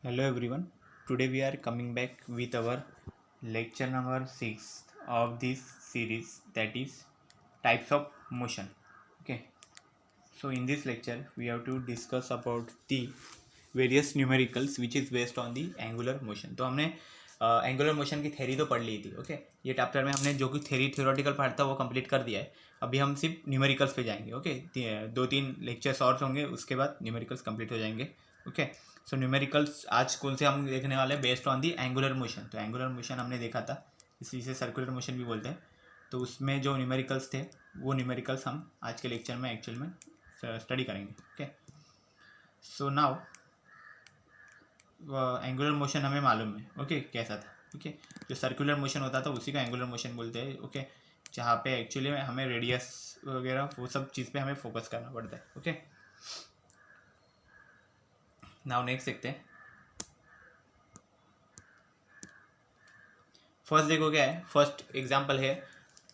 Hello everyone. Today we are coming back with our lecture number 6 of this series, that is types of motion. Okay. So in this lecture we have to discuss about the various numericals which is based on the angular motion. तो हमने angular motion की theory तो पढ़ ली थी. Okay. ये chapter में हमने जो कि थ्योरेटिकल पार्ट था वो कंप्लीट कर दिया है. अभी हम सिर्फ न्यूमेरिकल्स पे जाएंगे. ओके. 2-3 लेक्चर्स और होंगे, उसके बाद न्यूमेरिकल्स कंप्लीट हो जाएंगे. ओके. सो न्यूमेरिकल्स आज कौन से हम देखने वाले हैं? Based on the angular motion. तो एंगुलर मोशन हमने देखा था, इसी से सर्कुलर मोशन भी बोलते हैं. तो उसमें जो न्यूमेरिकल्स थे वो न्यूमेरिकल्स हम आज के लेक्चर में एक्चुअल में स्टडी करेंगे. Okay. So now angular motion हमें मालूम है. ओके. कैसा था? ओके. जो सर्कुलर मोशन होता था उसी का एंगुलर मोशन बोलते हैं. ओके. जहाँ पे एक्चुअली में हमें रेडियस वगैरह वो सब चीज़ पे हमें फोकस करना पड़ता है. ओके. नाउ नेक्स्ट देखते हैं. फर्स्ट देखो क्या है. फर्स्ट एग्जांपल है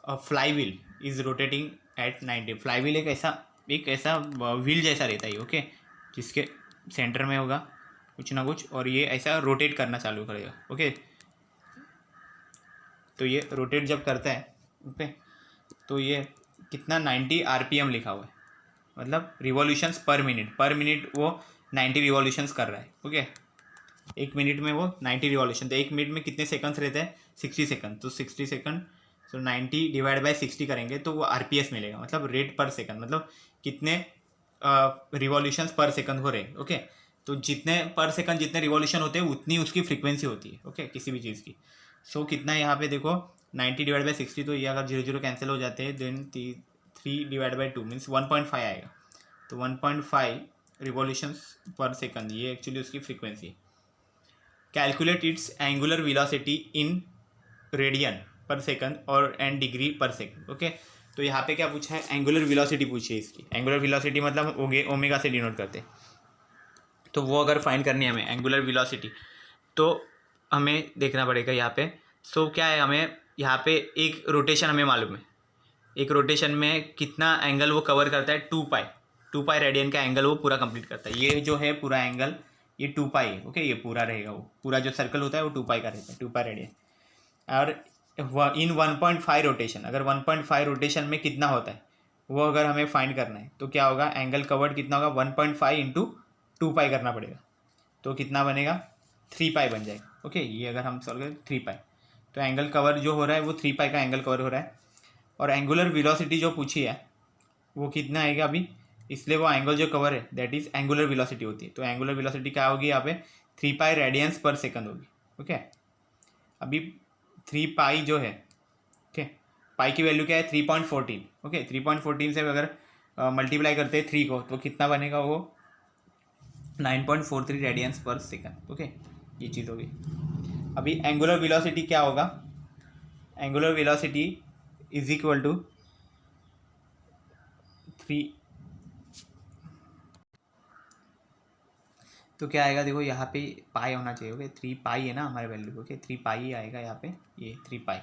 flywheel is rotating at 90. Fly wheel एक ऐसा व्हील जैसा रहता है. ओके. जिसके सेंटर में होगा कुछ ना कुछ और ये ऐसा रोटेट करना चालू करेगा. ओके. तो ये रोटेट जब करता है, ओके, तो ये कितना 90 RPM लिखा हुआ है, मतलब रिवॉल्यूशंस पर मिनट वो 90 रिवॉल्यूशंस कर रहा है. ओके. एक मिनट में वो 90 रिवॉल्यूशन. तो एक मिनट में कितने सेकंड्स रहते हैं? 60 सेकंड. तो 60 सेकंड तो 90 डिवाइड बाय 60 करेंगे तो वो RPS मिलेगा, मतलब रेट पर सेकंड, मतलब कितने रिवॉल्यूशंस पर सेकंड हो रहे. ओके. तो जितने पर सेकंड जितने रिवॉल्यूशन होते हैं उतनी उसकी फ्रीक्वेंसी होती है. ओके. किसी भी चीज़ की. सो कितना यहाँ पे देखो 90 डिवाइड बाई 60, तो ये अगर 0 कैंसिल हो जाते हैं देन 3 डिवाइड बाई 2 मीन्स 1.5 आएगा. तो 1.5 रिवॉल्यूशंस पर सेकंड ये एक्चुअली उसकी फ्रीक्वेंसी है. Calculate its angular velocity in radian per second और एंड डिग्री पर सेकंड. ओके. तो यहाँ पे क्या पूछा है? एंगुलर वेलोसिटी पूछी है इसकी. एंगुलर वेलोसिटी मतलब ओमेगा से डिनोट करते हैं. तो वो अगर फाइंड करनी है हमें एंगुलर वेलोसिटी तो हमें देखना पड़ेगा यहाँ पे. सो क्या है, हमें यहाँ पे एक रोटेशन हमें मालूम है. एक रोटेशन में कितना एंगल वो कवर करता है? 2 पाई रेडियन का एंगल वो पूरा कंप्लीट करता है. ये जो है पूरा एंगल ये 2 पाई है. ओके. ये पूरा रहेगा, वो पूरा जो सर्कल होता है वो 2 पाई का रहता है, 2 पाई रेडियन. और इन 1.5 रोटेशन, अगर 1.5 रोटेशन में कितना होता है वो अगर हमें फाइंड करना है तो क्या होगा? एंगल कवर्ड कितना होगा? 1.5 इंटू 2 पाई करना पड़ेगा. तो कितना बनेगा? 3 पाई बन जाएगा. ओके. ये अगर हम सॉल्व करें 3 पाई, तो एंगल कवर जो हो रहा है वो 3 पाई का एंगल कवर हो रहा है. और एंगुलर वेलोसिटी जो पूछी है वो कितना आएगा अभी, इसलिए वो एंगल जो कवर है दैट इज एंगुलर वेलोसिटी होती है. तो एंगुलर वेलोसिटी क्या होगी यहाँ पे? 3 पाई रेडियंस पर सेकंड होगी. ओके. अभी 3 पाई जो है, ओके, पाई की वैल्यू क्या है? 3.14. ओके. 3.14 से अगर मल्टीप्लाई करते हैं 3 को तो कितना बनेगा? वो 9.43 रेडियंस पर सेकंड. ओके. ये चीज़ होगी. अभी एंगुलर वेलोसिटी क्या होगा? Angular velocity is equal to 3. तो क्या आएगा? देखो यहाँ पे पाई होना चाहिए. ओके. 3 पाई है ना हमारे वैल्यू. ओके. 3 पाई ही आएगा यहाँ पे, ये 3 पाई.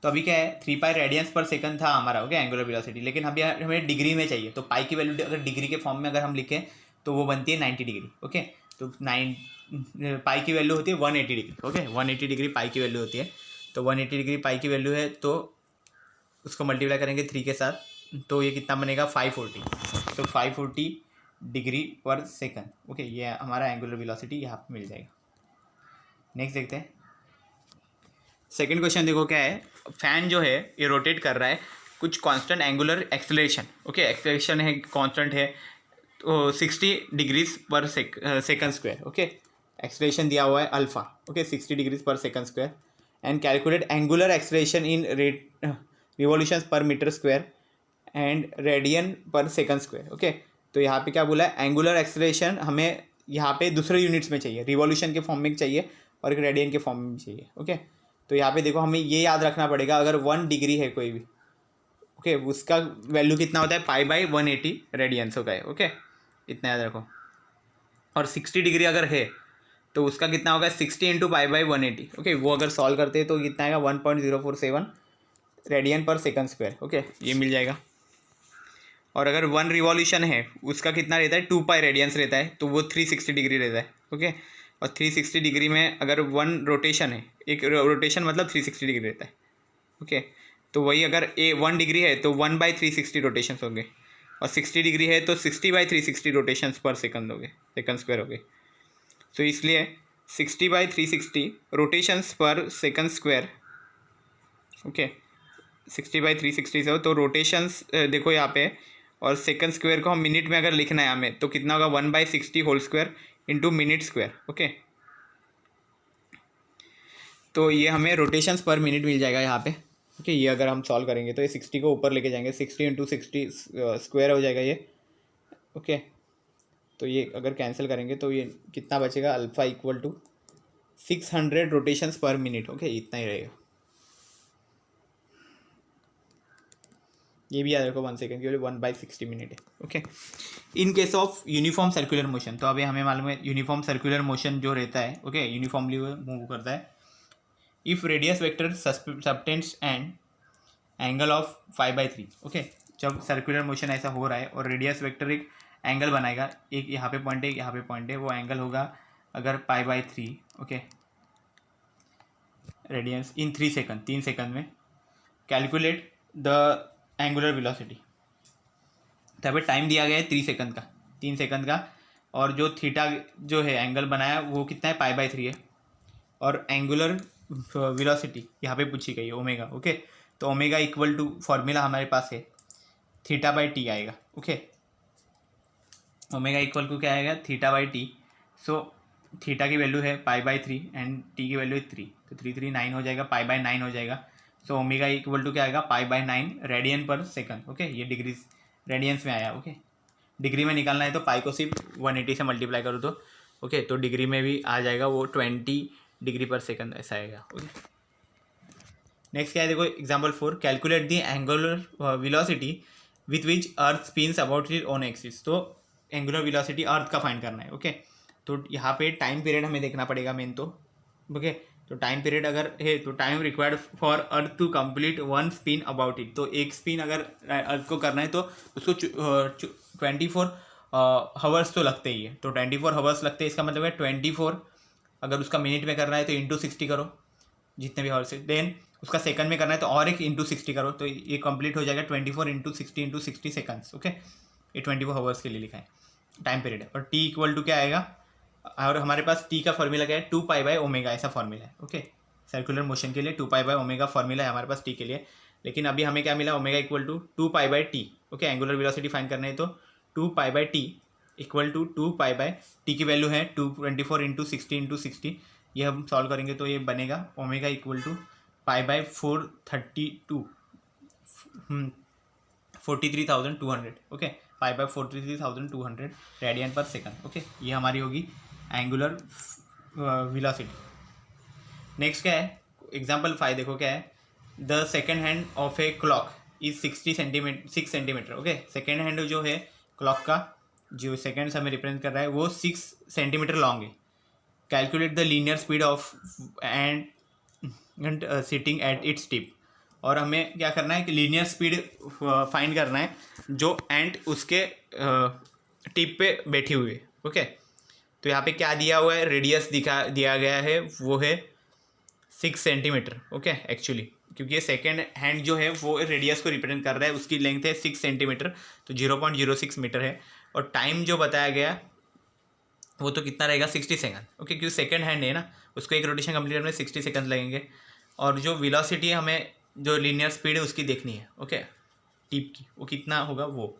तो अभी क्या है? 3 पाई रेडियंस पर सेकंड था हमारा. ओके. Angular velocity. लेकिन अभी हमें डिग्री में चाहिए. तो पाई की वैल्यू अगर डिग्री के फॉर्म में अगर हम लिखें तो वो बनती है 90 डिग्री. ओके. तो पाई की वैल्यू होती है 180 डिग्री. ओके. 180 डिग्री पाई की वैल्यू होती है. तो 180 डिग्री पाई की वैल्यू है, तो उसको मल्टीप्लाई करेंगे 3 के साथ तो ये कितना बनेगा? 540. तो 540 डिग्री पर सेकंड. ओके. ये हमारा एंगुलर वेलोसिटी यहाँ पे मिल जाएगा. नेक्स्ट देखते हैं. सेकंड क्वेश्चन देखो क्या है. फैन जो है ये रोटेट कर रहा है, कुछ constant angular acceleration. Okay. Acceleration है कांस्टेंट है, तो 60 डिग्रीज पर सेकंड स्क्वायर. ओके. एक्सेलरेशन दिया हुआ है अल्फा. ओके. 60 डिग्रीज पर second square. And calculate angular acceleration in revolutions पर metre square and radian per second square. Okay. तो यहाँ पे क्या बोला है? एंगुलर एक्सेलरेशन हमें यहाँ पे दूसरे यूनिट्स में चाहिए, रिवॉल्यूशन के फॉर्म में चाहिए और एक रेडियन के फॉर्म में चाहिए. ओके. तो यहाँ पे देखो हमें ये याद रखना पड़ेगा, अगर 1 डिग्री है कोई भी, ओके, उसका वैल्यू कितना होता है? पाई बाई 180 रेडियंस होता है. ओके. इतना याद रखो. और 60 डिग्री अगर है तो उसका कितना होगा? 60 इंटू पाई बाई 180. ओके. वो अगर सॉल्व करते हैं तो कितना आएगा? 1.047 radian per second square. Okay. ये मिल जाएगा. और अगर 1 रिवॉल्यूशन है उसका कितना रहता है? 2 पाई रेडियंस रहता है, तो वो 360 डिग्री रहता है. ओके. और 360 डिग्री में अगर वन रोटेशन है, एक रोटेशन मतलब 360 डिग्री रहता है, ओके। तो वही अगर 1 डिग्री है तो 1/360 रोटेशंस होंगे, और 60 डिग्री है तो 60/360 रोटेशंस पर सेकंड हो गए, सेकंड स्क्वायर हो गए। तो इसलिए 60/360 रोटेशंस पर सेकंड स्क्वायर, ओके। 60/360 से हो तो रोटेशंस देखो यहाँ पे, और सेकंड स्क्वायर को हम मिनट में अगर लिखना है हमें तो कितना होगा, 1/60 whole square into minute square, okay. तो ये हमें रोटेशंस पर मिनट मिल जाएगा यहाँ पे, ओके। ये अगर हम सॉल्व करेंगे तो ये 60 को ऊपर लेके जाएंगे, 60 इंटू 60 स्क्वायर हो जाएगा ये, ओके। तो ये अगर कैंसिल करेंगे तो ये कितना बचेगा, alpha equal to 600 rotations per minute, okay. इतना ही रहेगा। ये भी याद रखो 1 सेकेंड की 1/60 मिनट है, okay. In case of uniform circular motion, तो अभी हमें मालूम है यूनिफॉर्म सर्कुलर मोशन जो रहता है, ओके, यूनिफॉर्मली मूव करता है। If radius vector subtends and angle of 5/3, okay. जब सर्कुलर मोशन ऐसा हो रहा है और रेडियस वेक्टर एक एंगल बनाएगा, एक यहाँ पे पॉइंट है, एक यहाँ पे पॉइंट है, वो एंगल होगा अगर π/3, ओके, रेडियंस इन 3 सेकंड, 3 सेकंड में कैलकुलेट द एंगुलर वेलोसिटी। तो यहाँ पे टाइम दिया गया है 3 सेकंड का, 3 सेकंड का, और जो थीटा जो है एंगल बनाया वो कितना है, π/3 है, और एंगुलर वेलोसिटी यहाँ पे पूछी गई है, ओमेगा, ओके। तो ओमेगा इक्वल टू फॉर्मूला हमारे पास है θ/t आएगा, ओके। ओमेगा इक्वल टू क्या आएगा, θ/t। सो थीटा की वैल्यू है π/3 एंड टी की वैल्यू है 3, तो 3 3 9 हो जाएगा, π/9 हो जाएगा। सो ओमेगा इक्वल टू क्या आएगा, π/9 रेडियन पर सेकंड, ओके। ये डिग्री रेडियंस में आया, ओके। डिग्री में निकालना है तो पाई को सिर्फ 180 से मल्टीप्लाई करो तो, ओके, तो डिग्री में भी आ जाएगा वो 20 डिग्री पर सेकंड ऐसा आएगा, ओके। नेक्स्ट क्या है, देखो example 4, calculate the angular velocity with which Earth spins about its own axis. तो एंगुलर वेलोसिटी अर्थ का फाइंड करना है, ओके। तो यहाँ पे टाइम पीरियड हमें देखना पड़ेगा मेन तो, ओके। तो टाइम पीरियड अगर है तो time required for Earth to complete 1 spin about it, तो एक स्पिन अगर अर्थ को करना है तो उसको 24 हावर्स तो लगते ही है, तो 24 हावर्स लगते हैं। इसका मतलब है 24, अगर उसका मिनट में करना है तो इंटू 60 करो जितने भी हावर्स है, देन उसका सेकंड में करना है तो और एक इंटू 60 करो, तो ये कंप्लीट हो जाएगा 24 इंटू 60 सेकंड्स, ओके। ये 24 हावर्स के लिए लिखा है टाइम पीरियड है। और टी इक्वल टू क्या आएगा, और हमारे पास टी का फॉर्मूला क्या है, 2π/ω ऐसा फॉर्मूला है, ओके। सर्कुलर मोशन के लिए 2π/ω फॉर्मूला है हमारे पास टी के लिए। लेकिन अभी हमें क्या मिला, omega equal to 2π/t, okay. Angular velocity find करना है तो 2π/t इक्वल टू 2π/t की वैल्यू है 224 इंटू 60, ये हम सॉल्व करेंगे तो ये बनेगा omega equal to π/432 43,200, okay. π/43,200 radian per second, okay. ये हमारी होगी एंगुलर वेलोसिटी। नेक्स्ट क्या है, एग्जाम्पल 5 देखो क्या है, the second hand of a clock is 6 centimetre, okay. Second hand जो है क्लॉक का, जो सेकेंड्स हमें रिप्रेजेंट कर रहा है वो 6 सेंटीमीटर लॉन्ग है। Calculate the linear speed of and sitting at its tip. और हमें क्या करना है कि लीनियर स्पीड फाइंड करना है जो एंड उसके टिप पे बैठी हुई है, ओके। तो यहाँ पे क्या दिया हुआ है, रेडियस दिया गया है वो है 6 सेंटीमीटर, ओके। एक्चुअली क्योंकि ये सेकेंड हैंड जो है वो रेडियस को रिप्रेजेंट कर रहा है, उसकी लेंथ है 6 सेंटीमीटर, तो 0.06 मीटर है। और टाइम जो बताया गया वो तो कितना रहेगा, 60 सेकंड, ओके। क्योंकि सेकेंड हैंड है ना, उसको एक रोटेशन कंप्लीट करने में 60 सेकंड लगेंगे। और जो वेलोसिटी है हमें, जो लीनियर स्पीड है उसकी देखनी है, ओके, टिप की, वो कितना होगा वो।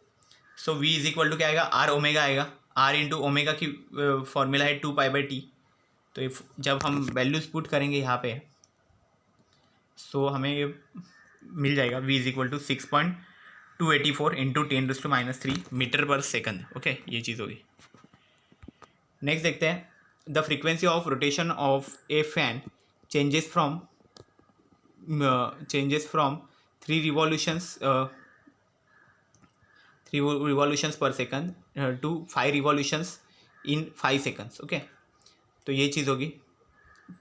सो v इज इक्वल टू क्या आएगा, r ओमेगा आएगा, r इंटू ओमेगा की फॉर्मूला है 2π/t। तो जब हम वैल्यूज पुट करेंगे यहाँ पे, सो हमें ये मिल जाएगा v is equal to 6.284 into 10⁻³ metre per second, okay. ये चीज़ होगी। नेक्स्ट देखते हैं, the frequency of rotation of a fan changes from 3 revolutions per second to 5 revolutions in 5 seconds, okay. तो ये चीज़ होगी।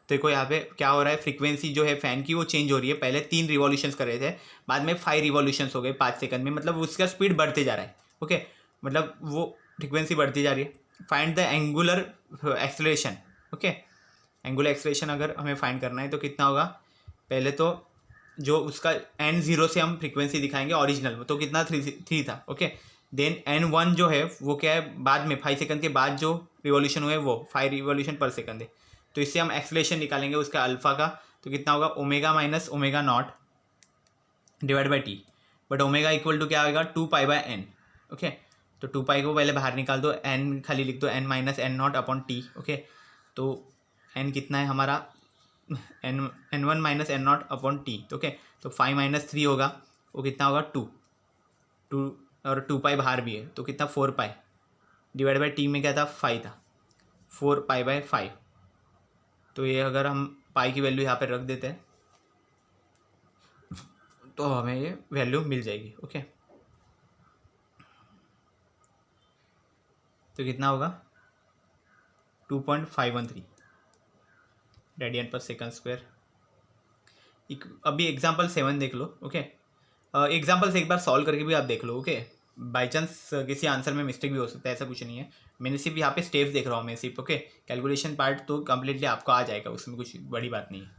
देखो यहाँ पे क्या हो रहा है, फ्रीक्वेंसी जो है फ़ैन की वो चेंज हो रही है। पहले 3 रिवॉल्यूशंस कर रहे थे, बाद में 5 रिवॉल्यूशंस हो गए 5 सेकंड में, मतलब उसका स्पीड बढ़ते जा रहा है, ओके। मतलब वो फ्रीक्वेंसी बढ़ती जा रही है। Find the angular acceleration, okay. Angular acceleration अगर हमें फाइंड करना है तो कितना होगा, पहले तो जो उसका n0 से हम फ्रीक्वेंसी दिखाएंगे ओरिजिनल, तो कितना 3 था, ओके। देन n1 जो है वो क्या है, बाद में 5 सेकंड के बाद जो रिवॉल्यूशन हुए वो 5 रिवॉल्यूशन पर सेकंड है। तो इससे हम एक्सेलरेशन निकालेंगे उसका अल्फा का, तो कितना होगा omega minus omega not divide by T, but omega equal to क्या होगा 2 पाई/n, ओके। तो 2 पाई को पहले बाहर निकाल दो, n खाली लिख दो, n minus N not upon T, okay. तो n कितना है हमारा, n1 minus N not upon T, okay. तो 5 - 3 होगा, वो कितना होगा 2 और 2 पाई बाहर भी है, तो कितना 4 पाई डिवाइड बाई टी में क्या था 5 था, 4 पाई/5। तो ये अगर हम पाई की वैल्यू यहाँ पे रख देते हैं तो हमें ये वैल्यू मिल जाएगी, ओके। तो कितना होगा 2.513 रेडियन पर सेकंड स्क्वायर। अभी एग्जांपल 7 देख लो, ओके। एग्जांपल से एक बार सॉल्व करके भी आप देख लो, ओके। बाई चांस किसी आंसर में मिस्टेक भी हो सकता है, ऐसा कुछ नहीं है। मैंने सिर्फ यहाँ पे स्टेप्स देख रहा हूँ मैं सिर्फ, ओके। कैलकुलेशन पार्ट तो कम्प्लीटली आपको आ जाएगा, उसमें कुछ बड़ी बात नहीं है।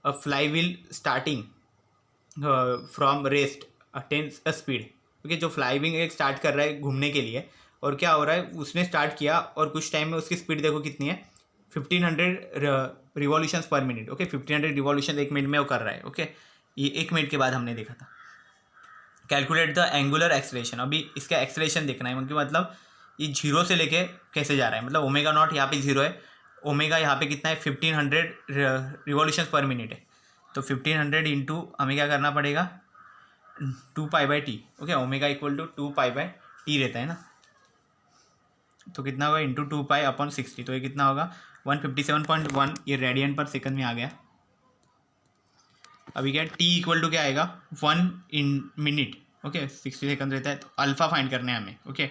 अ fly wheel starting from rest attains a speed, okay. जो फ्लाई व्हील एक स्टार्ट कर रहा है घूमने के लिए, और क्या हो रहा है, उसने स्टार्ट किया और कुछ टाइम में उसकी स्पीड देखो कितनी है, 1500 रिवॉल्यूशंस पर मिनट, ओके। 1500 रिवॉल्यूशन 1 मिनट में वो कर रहा है, ओके। ये 1 मिनट के बाद हमने देखा था। कैलकुलेट द एंगुलर एक्सेलरेशन, अभी इसका एक्सेलरेशन देखना है, क्योंकि मतलब ये 0 से लेके कैसे जा रहा है, मतलब ओमेगा नॉट यहाँ पे 0 है, ओमेगा यहाँ पे कितना है 1500 रिवॉल्यूशन पर मिनट है। तो 1500 इंटू हमें क्या करना पड़ेगा 2 पाई/t, ओके। ओमेगा इक्वल टू 2 पाई/t रहता है ना, तो कितना होगा इंटू 2 पाई/60, तो ये कितना होगा 157.1, ये रेडियन पर सेकंड में आ गया। अभी क्या t इक्वल टू क्या आएगा 1 मिनट, ओके। 60 सेकंड रहता है, तो अल्फा फाइंड करना है हमें, ओके।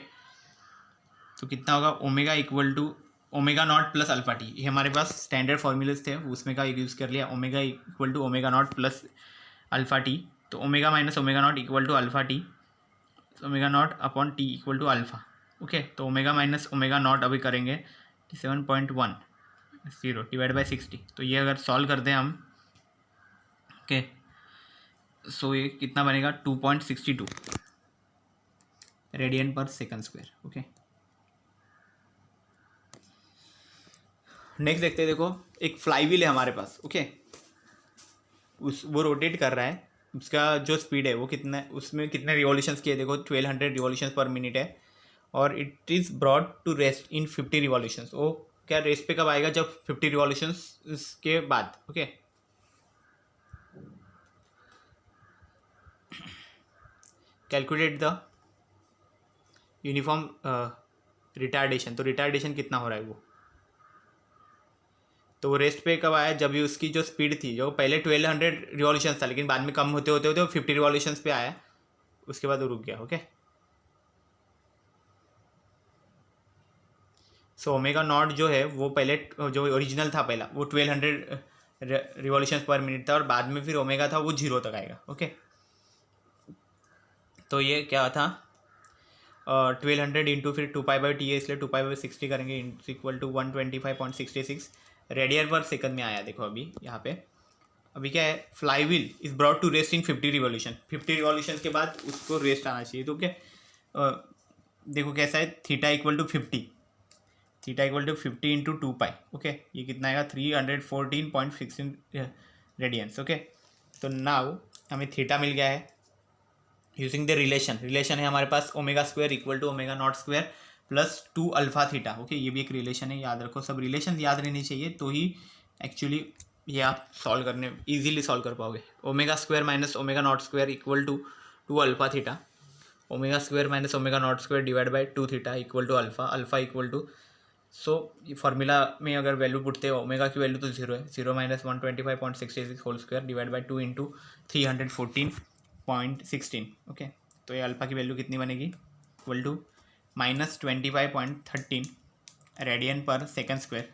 तो कितना होगा omega equal to omega not plus alpha T, ये हमारे पास स्टैंडर्ड फॉर्मूलेस थे, उसमें का यूज़ कर लिया। Omega equal to omega not plus alpha T, तो omega minus omega not equal to alpha T, omega not upon T equal to alpha, okay. तो omega minus omega not अभी करेंगे 7.10 divide by 60, तो ये अगर solve करते हैं हम, ओके, सो ये कितना बनेगा 2.62 radian per second square, okay. Next देखते हैं, देखो एक फ्लाई व्हील है हमारे पास, ओके। वो रोटेट कर रहा है, उसका जो स्पीड है वो कितना है, उसमें कितने रिवॉल्यूशंस किए देखो 1200 रिवॉल्यूशंस पर मिनट है, और it is brought to rest in 50 revolutions. वो क्या रेस्ट पे कब आएगा, जब 50 रिवॉल्यूशंस के बाद, okay. Calculate the uniform retardation, तो रिटार्डेशन कितना हो रहा है वो, तो वो रेस्ट पे कब आया, जब भी उसकी जो स्पीड थी, जो पहले 1200 रिवॉल्यूशंस था, लेकिन बाद में कम होते होते होते वो 50 रिवॉल्यूशंस पे आया, उसके बाद वो रुक गया, ओके। सो ओमेगा नॉट जो है वो पहले जो ओरिजिनल था पहला वो 1200 रिवॉल्यूशंस पर मिनट था, और बाद में फिर ओमेगा था वो 0 तक आएगा, ओके। तो ये क्या था 1200 इंटू फिर 2 पाई/t है, इसलिए 2 पाई/60 करेंगे, equal to 125.66 radian per second में आया। देखो अभी यहाँ पे अभी क्या है, flywheel is brought to rest in 50 revolution, 50 revolution के बाद उसको रेस्ट आना चाहिए, तो क्या देखो कैसा है, theta equal to 50, theta equal to 50 into 2 pi, okay. ये कितना आएगा 314.16 रेडियंस, ओके। तो नाउ हमें थीटा मिल गया है यूजिंग द रिलेशन है हमारे पास omega square equal to omega not square plus 2 alpha theta, okay. ये भी एक रिलेशन है, याद रखो, सब रिलेशन याद रहनी चाहिए, तो ही एक्चुअली ये आप सॉल्व करने इजीली सॉल्व कर पाओगे। Omega square minus omega not square equal to 2 alpha theta, omega square minus omega not square divide by 2 theta equal to alpha, alpha equal to, so ये फार्मूला में अगर value पुटते हो omega की value तो 0 है, 0 minus 125.66 whole square divide by 2 into 314.16, okay. तो ये alpha की वैल्यू कितनी बनेगी equal to -25.13 radian per second square,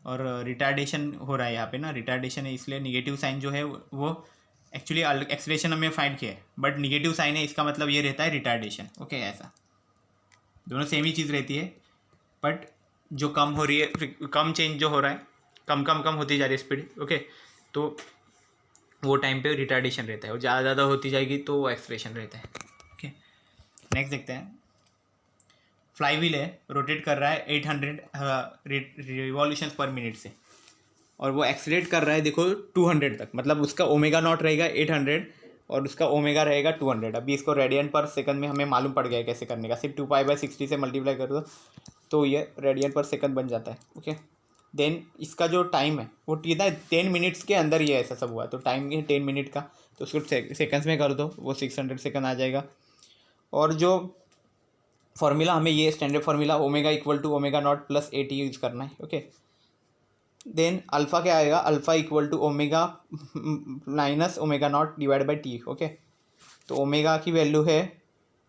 और रिटार्डेशन हो रहा है यहाँ पे ना, रिटार्डेशन है इसलिए निगेटिव साइन जो है वो एक्चुअली एक्सेलरेशन हमें फाइंड किया है, बट निगेटिव साइन है, इसका मतलब ये रहता है रिटार्डेशन, ओके। ऐसा दोनों सेम ही चीज़ रहती है, बट जो कम हो रही है, कम चेंज जो हो रहा है, कम कम कम होती जा रही है स्पीड, ओके, तो वो टाइम पे रिटार्डेशन रहता है, और ज़्यादा ज़्यादा होती जाएगी तो वो एक्सलेशन रहता है, ओके। नेक्स्ट देखते हैं, फ्लाई व्हील है, रोटेट कर रहा है 800 रिवॉल्यूशंस पर मिनट से, और वो एक्सलेट कर रहा है देखो 200 तक, मतलब उसका ओमेगा नॉट रहेगा 800 और उसका ओमेगा रहेगा 200। अभी इसको रेडियन पर सेकंड में हमें मालूम पड़ गया है कैसे करने का, सिर्फ 2π/60 से मल्टीप्लाई कर दो तो ये रेडियन पर सेकंड बन जाता है, ओके। देन इसका जो टाइम है वो कितना है, 10 मिनट्स के अंदर ये ऐसा सब हुआ, तो टाइम है 10 मिनट का, तो उसको सेकंड्स में कर दो, वो 600 सेकंड आ जाएगा। और जो फॉर्मूला हमें, ये standard formula omega equal to omega not plus AT use करना है, ओके। देन अल्फ़ा क्या आएगा, alpha equal to omega minus omega not divide by T, okay. तो ओमेगा की वैल्यू है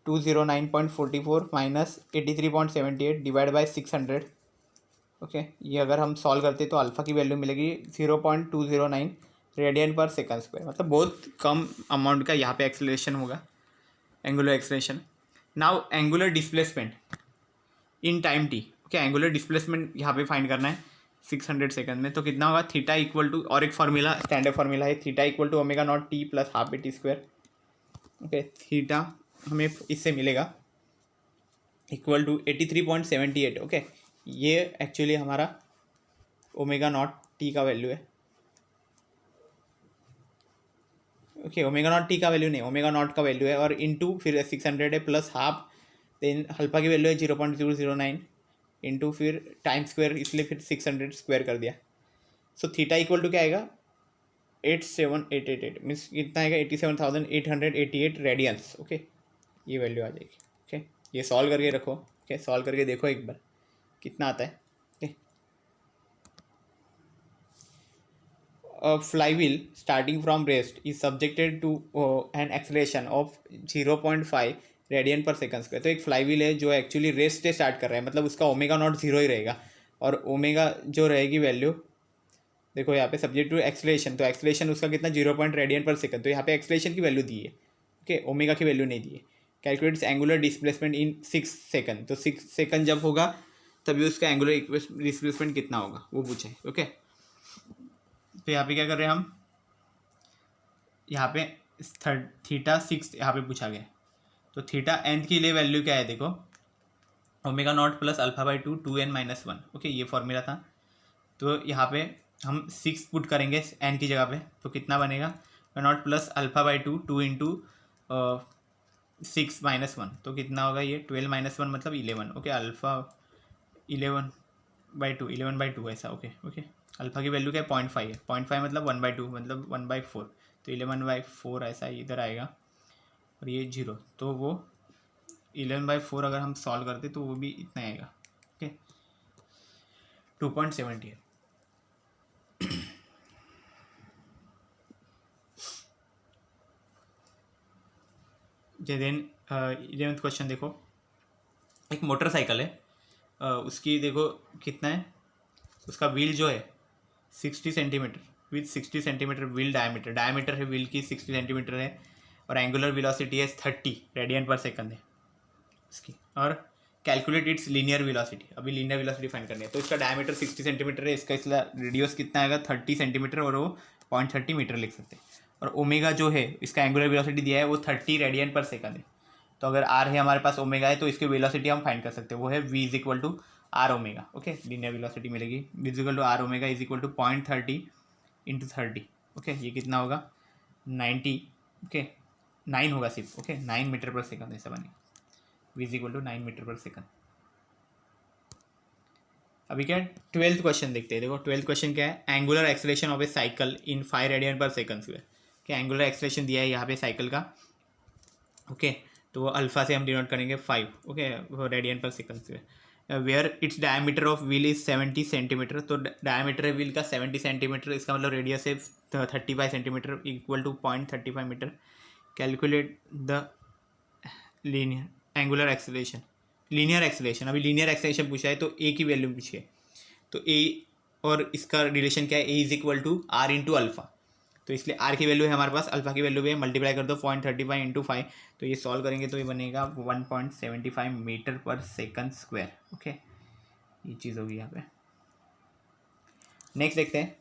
209.44 माइनस 83.78 डिवाइड बाई 600, ओके। ये अगर हम सॉल्व करते तो अल्फ़ा की वैल्यू मिलेगी 0.209 रेडियन पर सेकंड स्क्वायर, मतलब बहुत कम अमाउंट का यहाँ पे एक्सेलरेशन होगा, angular acceleration. Now angular displacement in time T, okay. Angular displacement यहाँ पे फाइंड करना है 600 सेकंड में, तो कितना होगा, थीटा इक्वल टू, और एक फार्मूला स्टैंडर्ड फार्मूला है, theta equal to omega not T plus half AT स्क्वायर, ओके। थीटा हमें इससे मिलेगा इक्वल टू 83.78, ओके। ये एक्चुअली हमारा ओमेगा नॉट T का वैल्यू है, ओके। ओमेगा नॉट T का वैल्यू नहीं, ओमेगा नॉट का वैल्यू है, और इंटू फिर 600 है प्लस हाफ, देन अल्फा की वैल्यू है 0.009 इंटू फिर टाइम स्क्वायर, इसलिए फिर 600 स्क्वायर कर दिया। सो थीटा इक्वल टू क्या आएगा, 87888 मीन्स कितना आएगा, 87,888 रेडियंस, ओके। ये वैल्यू आ जाएगी, ओके। ये सॉल्व करके रखो, ओके, सॉल्व करके देखो एक बार कितना आता है, okay. A flywheel starting from rest is subjected to an acceleration of 0.5 radian per second square. तो एक फ्लाईव्हील है जो एक्चुअली रेस्ट से स्टार्ट कर रहा है, मतलब उसका ओमेगा नॉट 0 ही रहेगा, और ओमेगा जो रहेगी वैल्यू देखो यहाँ पे सब्जेक्ट टू एक्सलेशन, तो एक्सलेशन उसका कितना 0 रेडियन पर सेकंड, तो यहाँ पे एक्सलेशन की वैल्यू दी है, ओके, ओमेगा की वैल्यू नहीं दी है। Calculates angular displacement in 6 second, तो 6 सेकंड जब होगा तभी उसका एंगुलर डिस्प्लेसमेंट कितना होगा वो पूछे, ओके। तो यहाँ पे क्या कर रहे हैं हम, यहाँ पे थीटा 6 यहाँ पे पूछा गया, तो थीटा nth के लिए वैल्यू क्या है देखो, omega not plus alpha by 2n-1, okay, ये फॉर्मूला था। तो यहाँ पे हम 6 पुट करेंगे n की जगह पे, तो कितना बनेगा, not plus alpha by 2 into 6-1, तो कितना होगा ये 12-1 मतलब 11, ओके। अल्फा 11/2 ऐसा, ओके ओके। अल्फा की वैल्यू क्या है, 0.5 है, 0.5 मतलब 1/2 मतलब 1/4, तो 11/4 ऐसा इधर आएगा, और ये 0, तो वो 11/4 अगर हम सॉल्व करते तो वो भी इतना आएगा, ओके, 2.70 है। देन 11th क्वेश्चन देखो, एक मोटरसाइकिल है, उसकी देखो कितना है, उसका व्हील जो है 60 centimetre with 60 centimetre wheel diameter है व्हील की 60 सेंटीमीटर है, और एंगुलर वेलोसिटी है 30 रेडियन पर सेकंड है इसकी, और कैलकुलेट इट्स लीनियर वेलोसिटी, अभी लीनियर वेलोसिटी फाइंड करनी है। तो इसका डायमीटर 60 सेंटीमीटर है, इसका इसलिए रेडियस कितना आएगा 30 सेंटीमीटर, और वो 0.30 मीटर लिख सकते हैं। और ओमेगा जो है इसका एंगुलर वेलोसिटी दिया है वो 30 रेडियन पर सेकंड है, तो अगर आर है हमारे पास, ओमेगा है, तो इसकी वेलोसिटी हम फाइंड कर सकते हैं, वो है v is equal to R omega, okay. Linear velocity मिलेगी v is equal to R omega is equal to 0.30 into 30, okay. ये कितना होगा 90, ओके, 9 होगा सिर्फ, ओके, 9 मीटर पर सेकंड ऐसा बनेगा, v is equal to 9 metre per second. अभी क्या 12th क्वेश्चन देखते हैं, देखो 12th क्वेश्चन क्या है, angular acceleration of A cycle in 5 radian per second square. क्या एंगुलर एक्सेलरेशन दिया है यहाँ पे साइकिल का, ओके, तो वो अल्फा से हम डिनोट करेंगे 5, ओके, वो radian per second square. Where its diameter of wheel is 70 centimetre, तो डायमीटर है व्हील का 70 सेंटीमीटर, इसका मतलब रेडियस है 35 centimetre equal to 0.35 metre. Calculate the linear angular acceleration, linear acceleration, अभी लीनियर एक्सेलरेशन पूछा है तो ए की वैल्यू पूछी है, तो ए और इसका रिलेशन क्या है, A is equal to R into alpha, तो इसलिए आर की वैल्यू है हमारे पास, अल्फा की वैल्यू भी है, मल्टीप्लाई कर दो 0.35 इंटू 5, तो ये सॉल्व करेंगे तो ये बनेगा 1.75 metre per second square, okay. ये चीज़ होगी यहाँ पे। नेक्स्ट देखते हैं,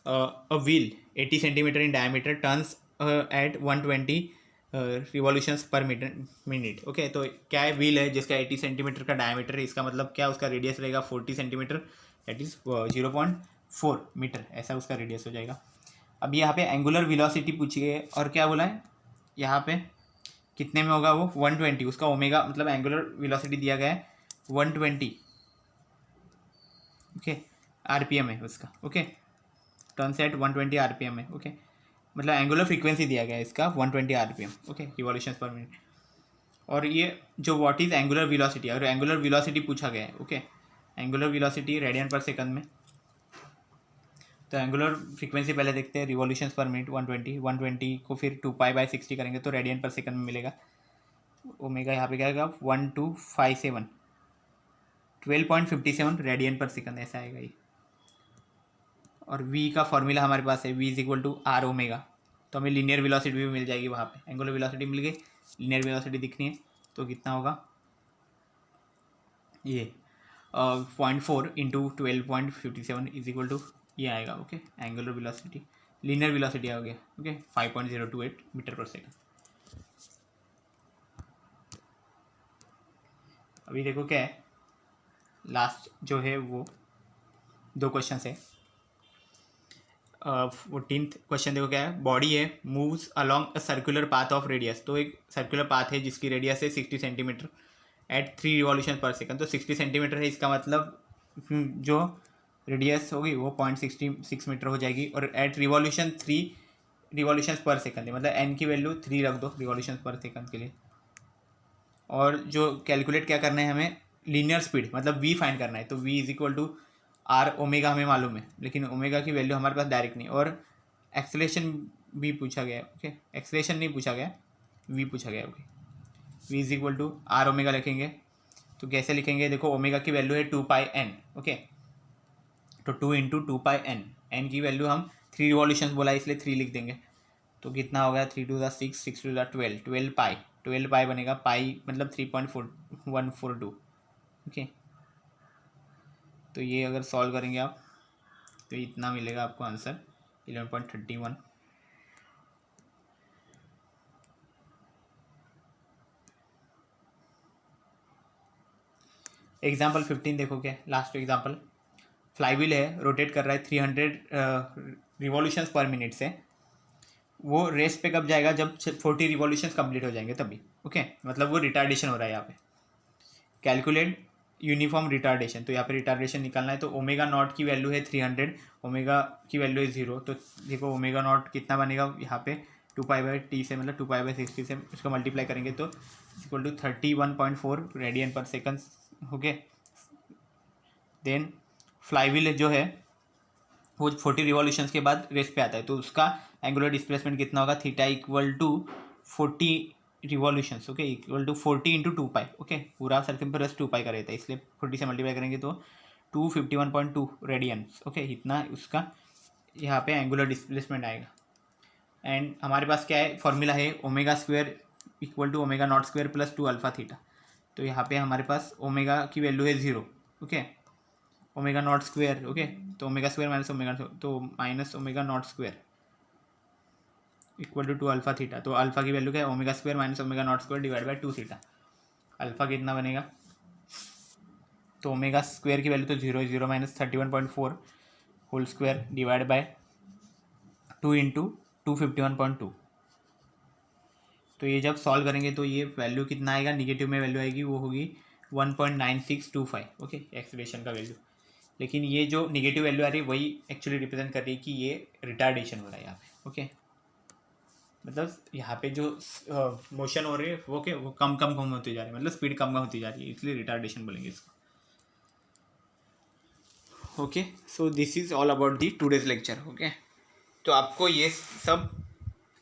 a wheel 80 centimeter in diameter turns at 120 revolutions पर मिनट। ओके, तो क्या है, व्हील है जिसका 80 सेंटीमीटर का डायमीटर है, इसका मतलब क्या, उसका रेडियस रहेगा 40 सेंटीमीटर, दैट इज 0.4 मीटर, ऐसा उसका रेडियस हो जाएगा। अब यहाँ पे एंगुलर वेलोसिटी पूछी गई है, और क्या बोला है यहाँ पे, कितने में होगा वो, 120, उसका ओमेगा मतलब एंगुलर वेलोसिटी दिया गया है 120, ओके, आरपीएम है उसका, ओके, टर्न्स एट 120 आरपीएम है, ओके, मतलब एंगुलर फ्रीक्वेंसी दिया गया है इसका 120 आरपीएम, ओके, रिवॉल्यूशंस पर मिनट। और ये जो व्हाट इज एंगुलर वेलोसिटी, और एंगुलर वेलोसिटी पूछा गया है, okay, angular velocity radian per second में। तो एंगुलर फ्रीक्वेंसी पहले देखते हैं, रिवॉल्यूशंस पर मिनट 120 को फिर 2π/60 करेंगे तो रेडियन पर सेकंड में मिलेगा। ओमेगा यहाँ पे क्या आएगा 1257 12.57 रेडियन पर सेकंड, ऐसा आएगा ये। और v का फॉर्मूला हमारे पास है, v is equal to R omega, तो हमें लीनियर वेलोसिटी भी मिल जाएगी वहाँ पे, एंगुलर वेलोसिटी मिल गई, लीनियर वेलोसिटी दिखनी है, तो कितना होगा ये 0.4 इंटू 12.57 इज इक्वल टू ये आएगा, okay, angular velocity, linear velocity आ गया, ओके, 5.028 मीटर पर सेकंड। अभी देखो क्या है, लास्ट जो है वो 2 क्वेश्चन है। 14th क्वेश्चन देखो क्या है, बॉडी है moves along a circular path of radius, तो एक सर्कुलर पाथ है जिसकी रेडियस है 60 सेंटीमीटर एट 3 रिवॉल्यूशन पर सेकंड, तो 60 सेंटीमीटर है, इसका मतलब जो रेडियस होगी वो 0.66 मीटर हो जाएगी, और एट रिवॉल्यूशन 3 रिवॉल्यूशन पर सेकंड है, मतलब एन की वैल्यू 3 रख दो रिवॉल्यूशन पर सेकंड के लिए। और जो कैलकुलेट क्या करना है हमें, लीनियर स्पीड मतलब वी फाइंड करना है, तो V is equal to R omega हमें मालूम है, लेकिन ओमेगा की वैल्यू हमारे पास डायरेक्ट नहीं, और एक्सेलरेशन भी पूछा गया है, ओके, एक्सेलरेशन नहीं पूछा गया, वी पूछा गया, okay, V is equal to R omega लिखेंगे, तो कैसे लिखेंगे, देखो ओमेगा की वैल्यू है 2πn, ओके, तो 2 इंटू 2πn, एन की वैल्यू हम 3 रिवॉल्यूशन बोला है इसलिए 3 लिख देंगे, तो कितना होगा 3 टू द 6, 6 टू द 12, 12 पाई बनेगा, पाई मतलब 3.142, ओके, तो ये अगर सॉल्व करेंगे आप तो इतना मिलेगा आपको आंसर 11.31। एग्जाम्पल 15 देखो क्या, लास्ट एग्जाम्पल, फ्लाईव्हील है, रोटेट कर रहा है 300 रिवॉल्यूशंस पर मिनट से, वो रेस पे कब जाएगा, जब 40 रिवॉल्यूशंस कंप्लीट हो जाएंगे तभी, ओके, मतलब वो रिटार्डेशन हो रहा है यहाँ पे। कैलकुलेट यूनिफॉर्म रिटार्डेशन, तो यहाँ पे रिटार्डेशन निकालना है, तो ओमेगा नॉट की वैल्यू है 300, ओमेगा की वैल्यू है 0, तो देखो ओमेगा नॉट कितना बनेगा यहाँ पे 2π/t से, मतलब 2π/60 से इसको मल्टीप्लाई करेंगे तो equal to 31.4 radian per second, okay. Then flywheel जो है वो 40 रिवॉल्यूशंस के बाद रेस्ट पे आता है, तो उसका एंगुलर डिस्प्लेसमेंट कितना होगा, theta equal to 40 revolutions, okay, equal to 40 into 2π, okay, पूरा सर्कम्फरेंस 2π का रहता है, इसलिए 40 से मल्टीप्लाई करेंगे तो 251.2 रेडियंस, ओके, इतना उसका यहाँ पे एंगुलर डिस्प्लेसमेंट आएगा। एंड हमारे पास क्या है, फॉर्मूला है omega square equal to omega not square plus 2 alpha theta, तो यहाँ पे हमारे पास ओमेगा की वैल्यू है 0, okay, omega not square, okay, तो ओमेगा स्क्वायर माइनस ओमेगा, तो minus omega not square equal to 2 alpha theta, तो अल्फा की वैल्यू क्या है, omega square minus omega not square divide by 2 theta, alpha कितना बनेगा, तो ओमेगा स्क्वायर की वैल्यू तो 0 minus 31.4 whole square divide by 2 into 251.2, तो ये जब सॉल्व करेंगे तो ये वैल्यू कितना आएगा, निगेटिव में वैल्यू आएगी, वो होगी 1.9625, ओके, एक्सेलरेशन का वैल्यू, लेकिन ये जो निगेटिव वैल्यू आ रही है वही एक्चुअली रिप्रेजेंट कर रही है कि ये रिटार्डेशन हो रहा है यहाँ पे, ओके, मतलब यहाँ पे जो मोशन हो रही है वो क्या, वो कम होती जा रही है, मतलब स्पीड कम होती जा रही है, इसलिए रिटार्डेशन बोलेंगे इसको, okay. So this is all about the today's lecture, okay. तो आपको ये सब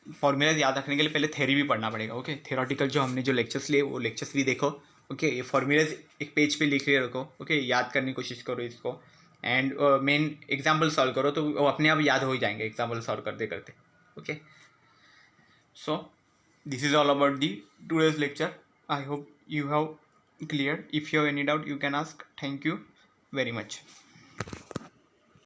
फॉर्मूलाज याद रखने के लिए पहले थ्योरी भी पढ़ना पड़ेगा, ओके, थ्योरेटिकल जो हमने जो लेक्चर्स लिए वो लेक्चर्स भी देखो, ओके, ये फॉर्मूलाज एक पेज पे लिख के रखो, ओके, याद करने की कोशिश करो इसको, एंड मेन एग्जाम्पल सॉल्व करो तो वो अपने आप याद हो ही जाएंगे एग्जाम्पल सॉल्व करते करते, okay. So this is all about the today's lecture, I hope you have cleared. If you have any doubt, you can ask. Thank you very much.